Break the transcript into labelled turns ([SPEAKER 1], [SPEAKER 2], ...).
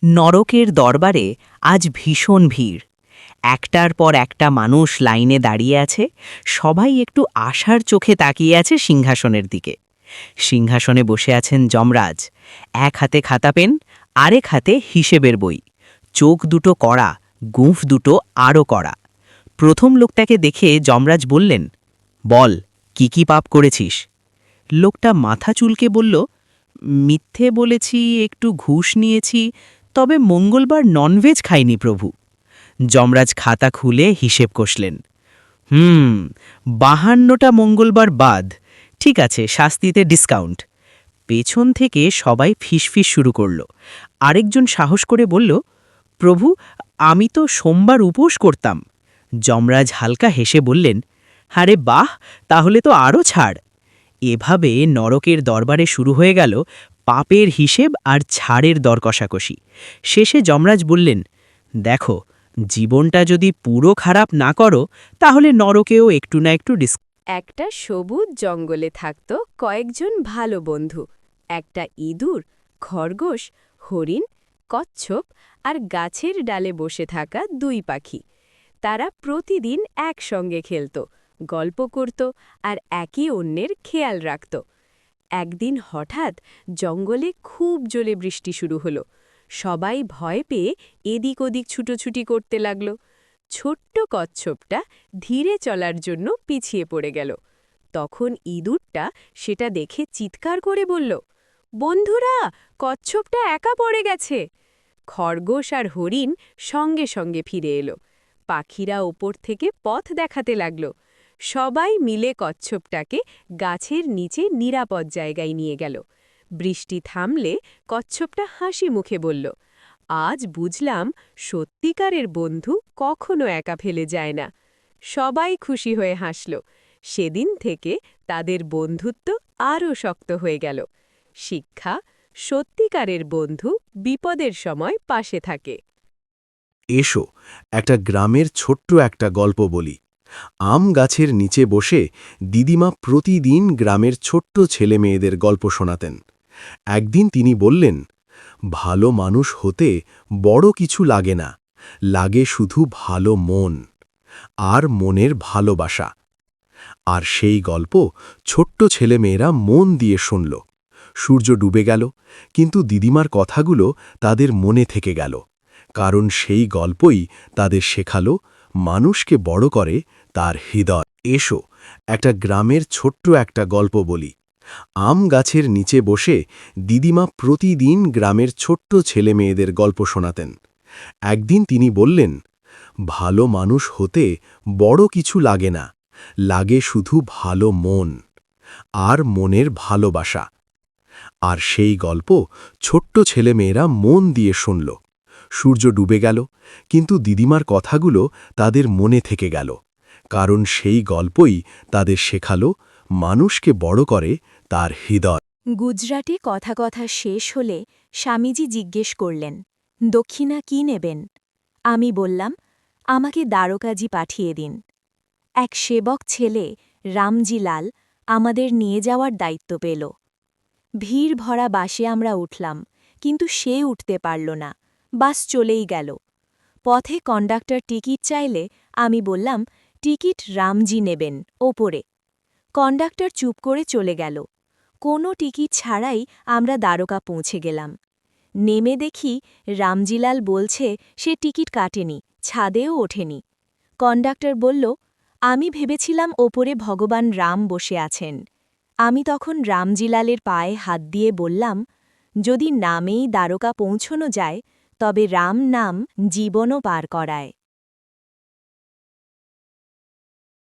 [SPEAKER 1] নরকের দরবারে আজ ভীষণ ভিড়। একটার পর একটা মানুষ লাইনে দাঁড়িয়ে আছে, সবাই একটু আশার চোখে তাকিয়ে আছে সিংহাসনের দিকে। সিংহাসনে বসে আছেন যমরাজ, এক হাতে খাতা পেন, আরেক হাতে হিসেবের বই। চোখ দুটো কড়া, গুঁফ দুটো আরও কড়া। প্রথম লোকটাকে দেখে যমরাজ বললেন, বল, কি কি পাপ করেছিস? লোকটা মাথা চুলকে বলল, মিথ্যে বলেছি, একটু ঘুষ নিয়েছি, তবে মঙ্গলবার ননভেজ খাইনি প্রভু। যমরাজ খাতা খুলে হিসেব কষলেন। 52টা মঙ্গলবার বাদ, ঠিক আছে, শাস্তিতে ডিসকাউন্ট। পেছন থেকে সবাই ফিসফিস শুরু করল। আরেকজন সাহস করে বলল, প্রভু, আমি তো সোমবার উপোস করতাম। যমরাজ হালকা হেসে বললেন, আরে বাহ, তাহলে তো আরও ছাড়। এভাবে নরকের দরবারে শুরু হয়ে গেল পাপের হিসেব আর ছাড়ের দর কষাকষি। শেষে যমরাজ বললেন, দেখো, জীবনটা যদি পুরো খারাপ না করো, তাহলে নরকেও একটু না একটু
[SPEAKER 2] একটা সবুজ জঙ্গলে থাকত কয়েকজন ভালো বন্ধু। একটা ইঁদুর, খরগোশ, হরিণ, কচ্ছপ আর গাছের ডালে বসে থাকা দুই পাখি। তারা প্রতিদিন একসঙ্গে খেলত, গল্প করত আর একে অন্যের খেয়াল রাখত। একদিন হঠাৎ জঙ্গলে খুব জোরে বৃষ্টি শুরু হলো। সবাই ভয় পেয়ে এদিক ওদিক ছুটোছুটি করতে লাগল। ছোট্ট কচ্ছপটা ধীরে চলার জন্য পিছিয়ে পড়ে গেল। তখন ইঁদুরটা সেটা দেখে চিৎকার করে বলল, বন্ধুরা, কচ্ছপটা একা পড়ে গেছে। খরগোশ আর হরিণ সঙ্গে সঙ্গে ফিরে এলো। পাখিরা ওপর থেকে পথ দেখাতে লাগল। সবাই মিলে কচ্ছপটাকে গাছের নিচে নিরাপদ জায়গায় নিয়ে গেল। বৃষ্টি থামলে কচ্ছপটা হাসি মুখে বলল, আজ বুঝলাম সত্যিকারের বন্ধু কখনো একা ফেলে যায় না। সবাই খুশি হয়ে হাসল। সেদিন থেকে তাদের বন্ধুত্ব আরও শক্ত হয়ে গেল। শিক্ষা: সত্যিকারের বন্ধু বিপদের সময় পাশে থাকে।
[SPEAKER 3] এসো, একটা গ্রামের ছোট্ট একটা গল্প বলি। আম গাছের নিচে বসে দিদিমা প্রতিদিন গ্রামের ছোট্ট ছেলে মেয়েদের গল্প শোনাতেন। একদিন তিনি বললেন, ভালো মানুষ হতে বড় কিছু লাগে না, লাগে শুধু ভালো মন আর মনের ভালোবাসা। আর সেই গল্প ছোট্ট ছেলেমেয়েরা মন দিয়ে শুনল। সূর্য ডুবে গেল, কিন্তু দিদিমার কথাগুলো তাদের মনে থেকে গেল, কারণ সেই গল্পই তাদের শেখালো মানুষকে বড় করে তার হৃদয়। এসো, একটা গ্রামের ছোট্ট একটা গল্প বলি। আম গাছের নিচে বসে দিদিমা প্রতিদিন গ্রামের ছোট্ট ছেলে মেয়েদের গল্প শোনাতেন। একদিন তিনি বললেন, ভালো মানুষ হতে বড় কিছু লাগে না, লাগে শুধু ভালো মন আর মনের ভালোবাসা। আর সেই গল্প ছোট্ট ছেলেমেয়েরা মন দিয়ে শুনল। সূর্য ডুবে গেল, কিন্তু দিদিমার কথাগুলো তাদের মনে থেকে গেল, কারণ সেই গল্পই তাদের শেখালো মানুষকে বড় করে তার হৃদয়।
[SPEAKER 4] গুজরাটি কথা কথা শেষ হলে স্বামীজি জিজ্ঞেস করলেন, দক্ষিণা কি নেবেন? আমি বললাম, আমাকে দ্বারকাজি পাঠিয়ে দিন। এক সেবক ছেলে, রামজি লাল, আমাদের নিয়ে যাওয়ার দায়িত্ব পেল। ভিড় ভরা বাসে আমরা উঠলাম, কিন্তু সে উঠতে পারল না, বাস চলেই গেল। পথে কন্ডাক্টর টিকিট চাইলে আমি বললাম, টিকিট রামজি নেবেন, ওপরে। কন্ডাক্টর চুপ করে চলে গেল। কোনো টিকিট ছাড়াই আমরা দ্বারকা পৌঁছে গেলাম। নেমে দেখি রামজিলাল বলছে সে টিকিট কাটেনি, ছাদেও ওঠেনি। কন্ডাক্টর বলল, আমি ভেবেছিলাম ওপরে ভগবান রাম বসে আছেন। আমি তখন রামজিলালের পায়ে হাত দিয়ে বললাম, যদি নামেই দ্বারকা পৌঁছনো যায়, তবে রাম নাম জীবনও পার করায়।